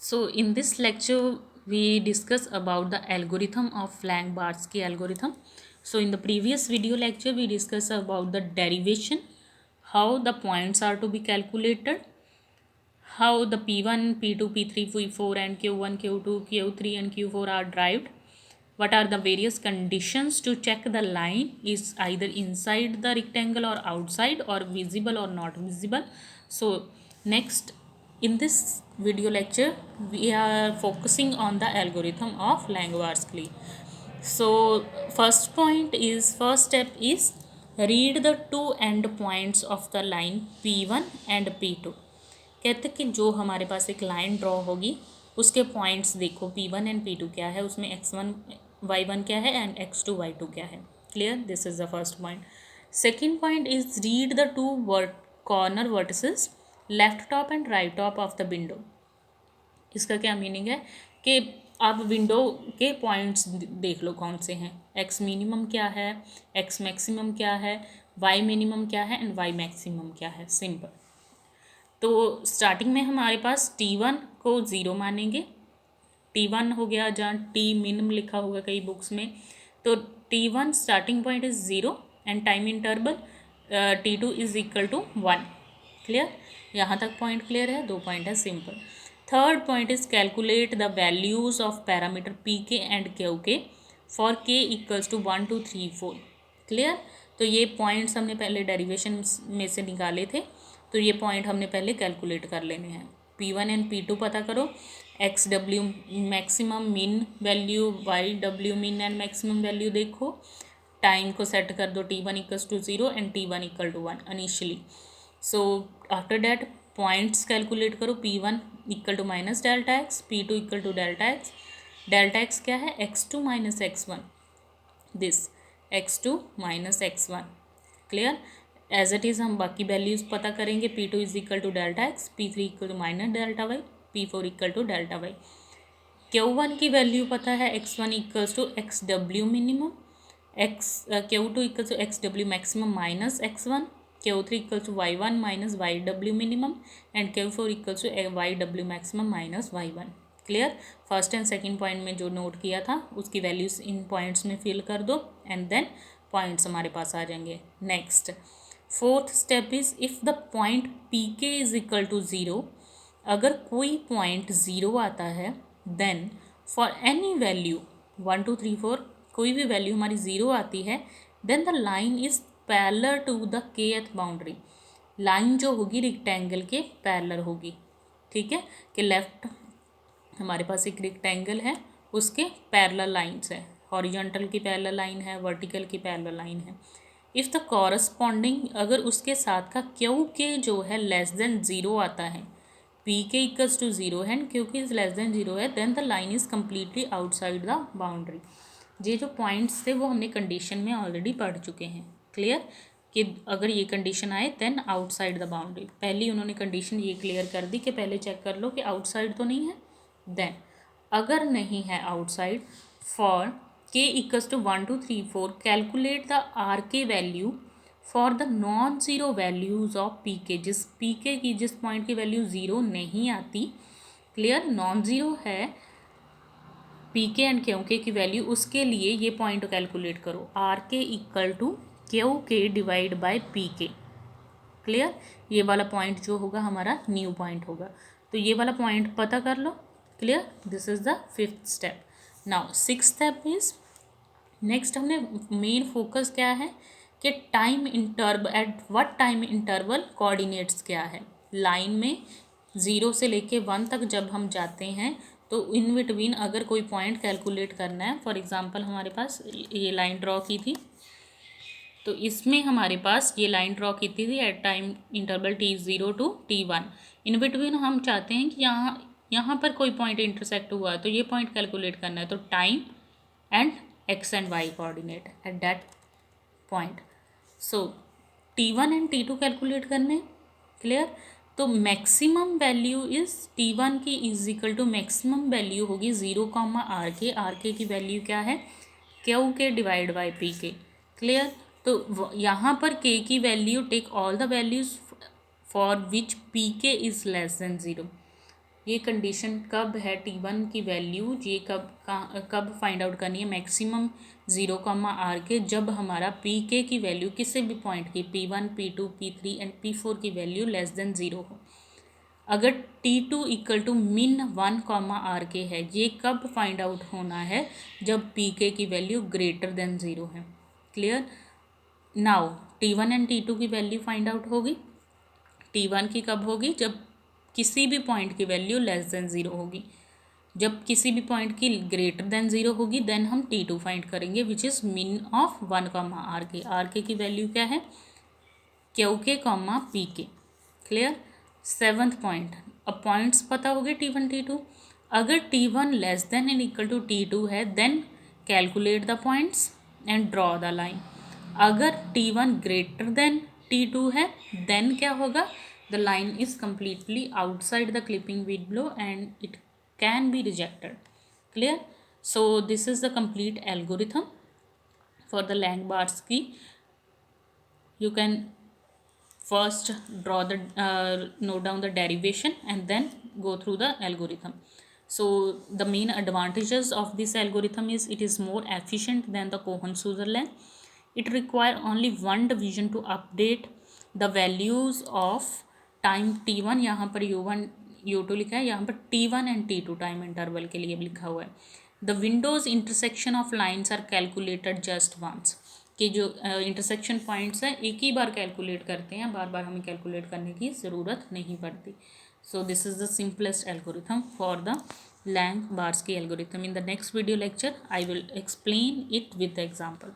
So in this lecture we discuss about the algorithm of Lang-Barsky algorithm. So in the previous video lecture we discussed about the derivation, how the points are to be calculated, how the P1, P2, P3, P4 and Q1, Q2, Q3 and Q4 are derived. What are the various conditions to check the line is either inside the rectangle or outside or visible or not visible. So next in this video lecture we are focusing on the algorithm of Lang-Barsky. So first step is read the two end points of the line P1 and P2. कहते कि जो हमारे पास एक line draw होगी उसके points देखो P1 and P2 क्या है, उसमें x1 y1 क्या है एंड x2 y2 क्या है. Clear. This is the first point. Second point is read the two corner vertices left top and right top of the window. इसका क्या मीनिंग है कि आप विंडो के पॉइंट्स देख लो कौन से हैं. एक्स मिनिमम क्या है, एक्स मैक्सिमम क्या है, वाई मिनिमम क्या है एंड वाई मैक्सिमम क्या है. सिंपल. तो स्टार्टिंग में हमारे पास T1 को 0 मानेंगे. T1 हो गया जहाँ T मिनिमम लिखा होगा कई बुक्स में. तो T1 starting point is 0 and time interval T2 is equal to 1. Clear. यहाँ तक पॉइंट क्लियर है. दो पॉइंट है. Simple. Third point is calculate the values of parameter PK and QK for K equals to 1 2 3 4. Clear. तो ये points हमने पहले derivation में से निकाले थे, तो ये पॉइंट हमने पहले कैलकुलेट कर लेने हैं. P1 एंड P2 पता करो. XW maximum min value, YW min and maximum value देखो. टाइम को सेट कर दो T1 equals to 0 and T1 equal to 1 initially. So after that points calculate करो. P1 equal to minus delta x, P2 equal to delta x. Delta x क्या है, x2 minus x1. This x2 minus x1. Clear. As it is हम बाकी values पता करेंगे. P2 is equal to delta x, P3 equal to minus delta y, P4 equal to delta y. Q1 की value पता है x1 equals to XW minimum, Q2 equals to XW maximum minus x1, Q3 equals to y1 minus YW minimum and Q4 equals to YW maximum minus y1. Clear. First and second point में जो note किया था उसकी values इन points में fill कर दो and then points हमारे पास आ जाएंगे. Next fourth step is if the point PK is equal to 0, अगर कोई पॉइंट 0 आता है देन फॉर एनी वैल्यू 1 2 3 4 कोई भी वैल्यू हमारी 0 आती है then the line is parallel to the kth boundary. Line जो होगी रेक्टेंगल के पैरेलल होगी. ठीक है. कि लेफ्ट हमारे पास एक रेक्टेंगल है, उसके पैरेलल लाइन्स है. हॉरिजॉन्टल की पैरेलल लाइन है, वर्टिकल की पैरेलल लाइन है. इफ़ द कॉरस्पॉन्डिंग, अगर उसके साथ का QK जो है लेस देन 0 आता है, PK इक्वल्स टू 0 है and QK is less than 0 है, then the line is completely outside the boundary. ये जो पॉइंट्स थे वो हमने कंडीशन में ऑलरेडी पढ़ चुके हैं. क्लियर. कि अगर ये कंडीशन आए देन आउटसाइड द बाउंड्री. पहली उन्होंने कंडीशन ये क्लियर कर दी कि पहले चेक कर लो कि आउटसाइड तो नहीं है. देन अगर नहीं है outside, for K equals to 1 2 3 4 calculate the RK value for the non zero values of PK. जिस PK की जिस पॉइंट की वैल्यू 0 नहीं आती. क्लियर. नॉन ज़ीरो है PK एंड QK की वैल्यू, उसके लिए ये पॉइंट कैलकुलेट करो. RK equal to QK divide by PK. Clear. ये वाला पॉइंट जो होगा हमारा न्यू पॉइंट होगा. तो ये वाला पॉइंट पता कर लो. Clear. This is the fifth step. Now six step is next हमने मेन फोकस क्या है कि time interval, at what time interval coordinates क्या है. लाइन में 0 से लेके 1 तक जब हम जाते हैं तो इन बिटवीन अगर कोई पॉइंट कैलकुलेट करना है. फॉर एग्जांपल हमारे पास ये लाइन ड्रॉ की थी, तो इसमें हमारे पास ये लाइन ड्रॉ की थी at time interval T0 to T1. In between हम चाहते हैं कि यहाँ पर कोई पॉइंट इंटरसेक्ट हुआ तो ये पॉइंट कैलकुलेट करना है. तो time and x and y coordinate at that point. So T1 and T2 calculate करने. क्लियर. तो मैक्सिमम वैल्यू इज T1 की is equal to maximum value होगी 0 RK. RK की वैल्यू क्या है, QK divide by PK. Clear. तो यहाँ पर K की value take all the values for which PK is less than 0. ये कंडीशन कब है, T1 की वैल्यू ये कब फाइंड आउट करनी है, मैक्सिमम 0, r के, जब हमारा Pk की वैल्यू किसी भी पॉइंट की P1, P2, P3 and P4 की वैल्यू लेस देन 0 हो। अगर T2 equal to min 1, r के है, ये कब फाइंड आउट होना है, जब Pk की वैल्यू ग्रेटर देन 0 है। Clear. Now T1 and T2 की वैल्यू फाइंड आउट होगी। T1 की कब होगी, जब किसी भी पॉइंट की वैल्यू लेस देन 0 होगी। जब किसी भी पॉइंट की ग्रेटर देन 0 होगी देन हम T2 फाइंड करेंगे, which is min of 1, r के। r की वैल्यू क्या है, Qk, Pk। क्लियर। 7th पॉइंट, अब पॉइंट्स पता हो गए T1 T2। अगर T1 less than and equal to T2 है then calculate the points and draw the line. अगर T1 ग्रेटर देन T2 है देन क्या होगा, the line is completely outside the clipping window and it can be rejected। clear। so this is the complete algorithm for the Lang-Barsky। you can first draw the note down the derivation and then go through the algorithm। so the main advantages of this algorithm is it is more efficient than the Cohen-Sutherland। it require only one division to update the values of time t1, यहाँ पर u1 u2 लिखा है, यहाँ पर t1 and t2 time interval के लिए लिखा हुआ है। The windows intersection of lines are calculated just once, कि जो इंटरसेक्शन पॉइंट्स हैं एक ही बार कैलकुलेट करते हैं, बार बार हमें कैलकुलेट करने की ज़रूरत नहीं पड़ती। So this is the simplest algorithm for the Lang-Barsky algorithm। In the next video lecture I will explain it with the example।